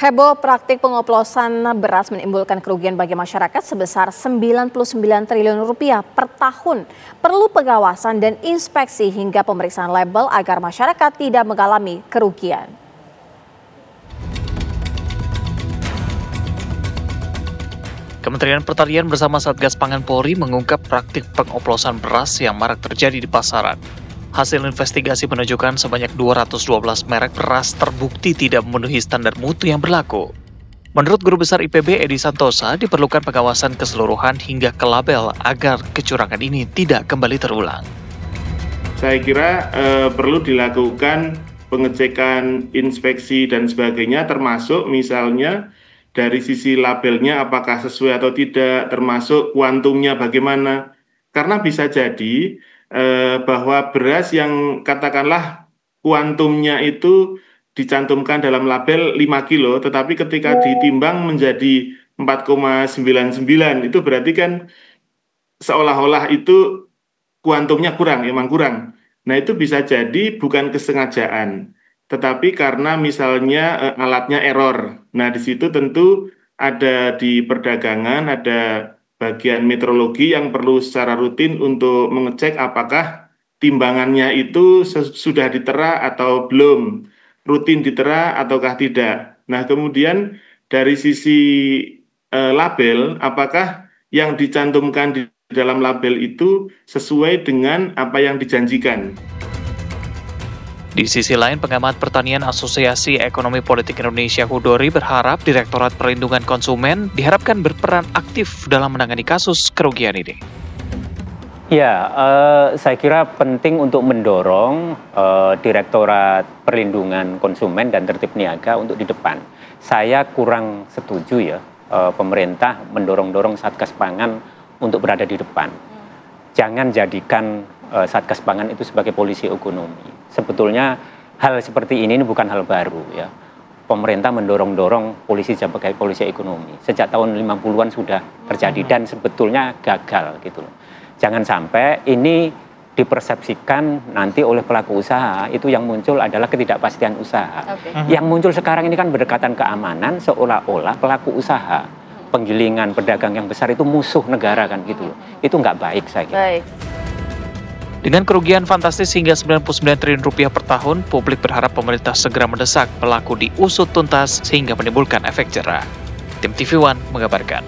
Heboh praktik pengoplosan beras menimbulkan kerugian bagi masyarakat sebesar 99 triliun rupiah per tahun. Perlu pengawasan dan inspeksi hingga pemeriksaan label agar masyarakat tidak mengalami kerugian. Kementerian Pertanian bersama Satgas Pangan Polri mengungkap praktik pengoplosan beras yang marak terjadi di pasaran. Hasil investigasi menunjukkan sebanyak 212 merek beras terbukti tidak memenuhi standar mutu yang berlaku. Menurut Guru Besar IPB Edi Santosa, diperlukan pengawasan keseluruhan hingga ke label agar kecurangan ini tidak kembali terulang. Saya kira perlu dilakukan pengecekan, inspeksi, dan sebagainya, termasuk misalnya dari sisi labelnya apakah sesuai atau tidak, termasuk kuantumnya bagaimana. Karena bisa jadi bahwa beras yang katakanlah kuantumnya itu dicantumkan dalam label 5 kilo, tetapi ketika ditimbang menjadi 4,99, itu berarti kan seolah-olah itu kuantumnya kurang, emang kurang. Nah, itu bisa jadi bukan kesengajaan, tetapi karena misalnya alatnya error. Nah, di situ tentu ada di perdagangan, ada bagian metrologi yang perlu secara rutin untuk mengecek apakah timbangannya itu sudah ditera atau belum, rutin ditera ataukah tidak. Nah, kemudian dari sisi label, apakah yang dicantumkan di dalam label itu sesuai dengan apa yang dijanjikan. Di sisi lain, pengamat pertanian Asosiasi Ekonomi Politik Indonesia Hudori berharap Direktorat Perlindungan Konsumen diharapkan berperan aktif dalam menangani kasus kerugian ini. Ya, saya kira penting untuk mendorong Direktorat Perlindungan Konsumen dan Tertib Niaga untuk di depan. Saya kurang setuju ya, pemerintah mendorong-dorong Satgas Pangan untuk berada di depan. Jangan jadikan Satgas Pangan itu sebagai polisi ekonomi. Sebetulnya hal seperti ini bukan hal baru ya. Pemerintah mendorong-dorong polisi sebagai polisi ekonomi. Sejak tahun 50-an sudah terjadi dan sebetulnya gagal gitu loh. Jangan sampai ini dipersepsikan nanti oleh pelaku usaha, itu yang muncul adalah ketidakpastian usaha. Yang muncul sekarang ini kan berdekatan keamanan, seolah-olah pelaku usaha, penggilingan, pedagang yang besar itu musuh negara kan gitu loh. Itu nggak baik saya kira. Baik. Dengan kerugian fantastis hingga 99 triliun rupiah per tahun, publik berharap pemerintah segera mendesak pelaku diusut tuntas sehingga menimbulkan efek jera. Tim TV One mengabarkan.